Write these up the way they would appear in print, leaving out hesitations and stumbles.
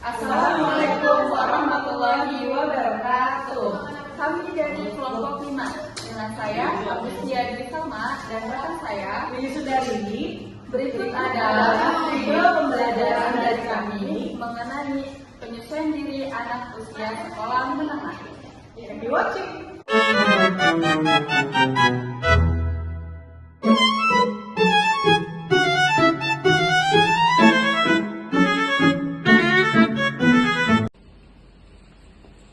Assalamualaikum warahmatullahi wabarakatuh. Kami dari kelompok 5 dengan saya Agustia Dwi Salma dan rekan saya Willy Sudarini. Berikut adalah video pembelajaran dari kami mengenai penyesuaian diri anak usia sekolah menengah. Happy watching.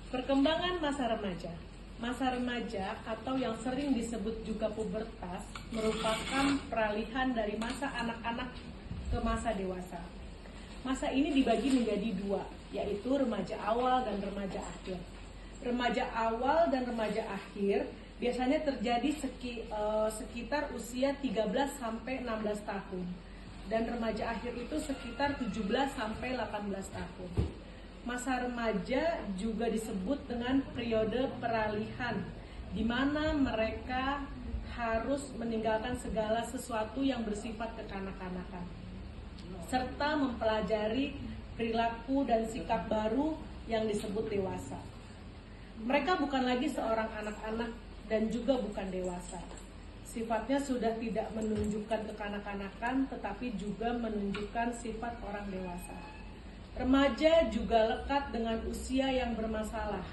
Perkembangan masa remaja. Masa remaja atau yang sering disebut juga pubertas merupakan peralihan dari masa anak-anak ke masa dewasa. Masa ini dibagi menjadi dua, yaitu remaja awal dan remaja akhir. Remaja awal dan remaja akhir biasanya terjadi sekitar usia 13 sampai 16 tahun. Dan remaja akhir itu sekitar 17 sampai 18 tahun. Masa remaja juga disebut dengan periode peralihan, di mana mereka harus meninggalkan segala sesuatu yang bersifat kekanak-kanakan, serta mempelajari perilaku dan sikap baru yang disebut dewasa. Mereka bukan lagi seorang anak-anak dan juga bukan dewasa. Sifatnya sudah tidak menunjukkan kekanak-kanakan, tetapi juga menunjukkan sifat orang dewasa. Remaja juga lekat dengan usia yang bermasalah.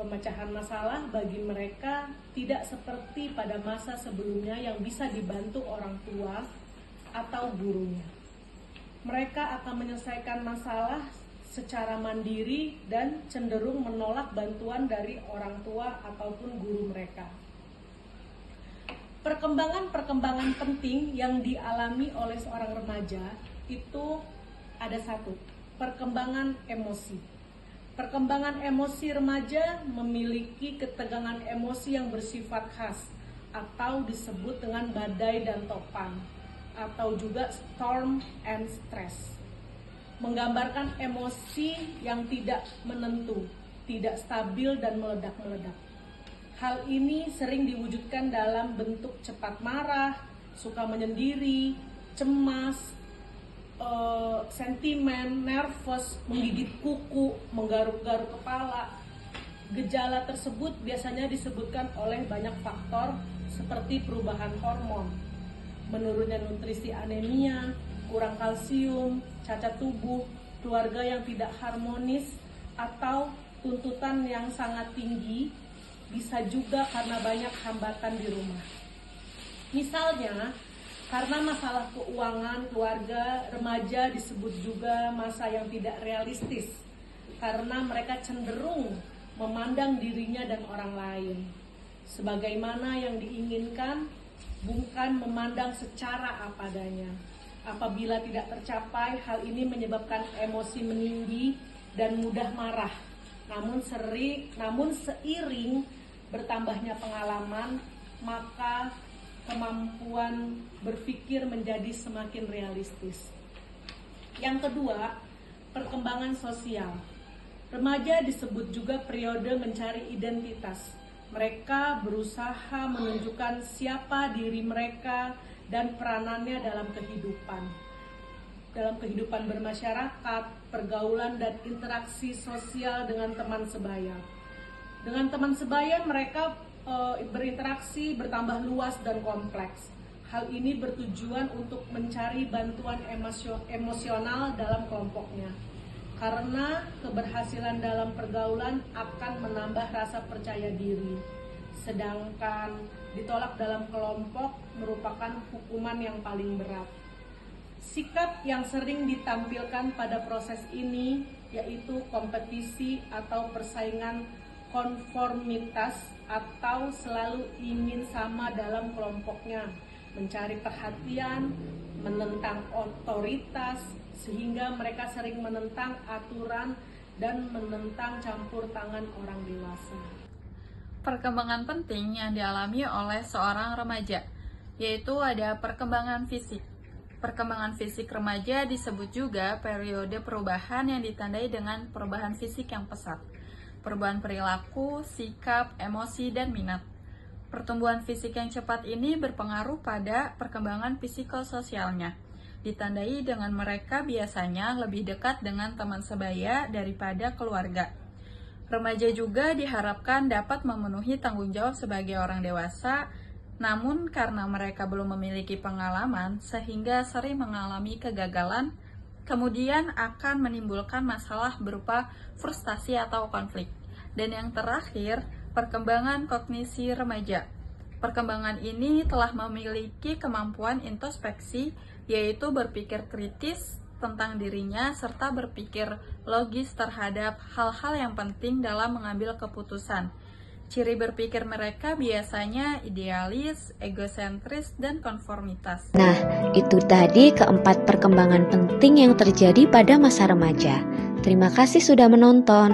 Pemecahan masalah bagi mereka tidak seperti pada masa sebelumnya yang bisa dibantu orang tua atau gurunya. Mereka akan menyelesaikan masalah secara mandiri dan cenderung menolak bantuan dari orang tua ataupun guru mereka. Perkembangan penting yang dialami oleh seorang remaja itu ada satu, perkembangan emosi. Perkembangan emosi remaja memiliki ketegangan emosi yang bersifat khas atau disebut dengan badai dan topan atau juga storm and stress. Menggambarkan emosi yang tidak menentu, tidak stabil dan meledak-meledak. Hal ini sering diwujudkan dalam bentuk cepat marah, suka menyendiri, cemas, sentimen, nervous, menggigit kuku, menggaruk-garuk kepala. Gejala tersebut biasanya disebutkan oleh banyak faktor seperti perubahan hormon, menurunnya nutrisi anemia, kurang kalsium, cacat tubuh, keluarga yang tidak harmonis, atau tuntutan yang sangat tinggi, bisa juga karena banyak hambatan di rumah. Misalnya, karena masalah keuangan keluarga, remaja disebut juga masa yang tidak realistis karena mereka cenderung memandang dirinya dan orang lain sebagaimana yang diinginkan, bukan memandang secara apa adanya. Apabila tidak tercapai, hal ini menyebabkan emosi meninggi dan mudah marah. Namun seiring bertambahnya pengalaman, maka kemampuan berpikir menjadi semakin realistis. Yang kedua, perkembangan sosial. Remaja disebut juga periode mencari identitas. Mereka berusaha menunjukkan siapa diri mereka dan peranannya dalam kehidupan bermasyarakat, pergaulan dan interaksi sosial dengan teman sebaya. Dengan teman sebaya mereka berinteraksi bertambah luas dan kompleks. Hal ini bertujuan untuk mencari bantuan emosional dalam kelompoknya. Karena keberhasilan dalam pergaulan akan menambah rasa percaya diri. Sedangkan ditolak dalam kelompok merupakan hukuman yang paling berat. Sikap yang sering ditampilkan pada proses ini yaitu kompetisi atau persaingan, konformitas atau selalu ingin sama dalam kelompoknya, mencari perhatian, menentang otoritas, sehingga mereka sering menentang aturan dan menentang campur tangan orang dewasa. Perkembangan penting yang dialami oleh seorang remaja, yaitu ada perkembangan fisik. Perkembangan fisik remaja disebut juga periode perubahan yang ditandai dengan perubahan fisik yang pesat, perubahan perilaku, sikap, emosi, dan minat. Pertumbuhan fisik yang cepat ini berpengaruh pada perkembangan psikososialnya. ditandai dengan mereka biasanya lebih dekat dengan teman sebaya daripada keluarga. Remaja juga diharapkan dapat memenuhi tanggung jawab sebagai orang dewasa, namun karena mereka belum memiliki pengalaman sehingga sering mengalami kegagalan, kemudian akan menimbulkan masalah berupa frustasi atau konflik. Dan yang terakhir, perkembangan kognisi remaja. Perkembangan ini telah memiliki kemampuan introspeksi, yaitu berpikir kritis tentang dirinya serta berpikir logis terhadap hal-hal yang penting dalam mengambil keputusan. Ciri berpikir mereka biasanya idealis, egosentris, dan konformitas. Nah, itu tadi keempat perkembangan penting yang terjadi pada masa remaja. Terima kasih sudah menonton.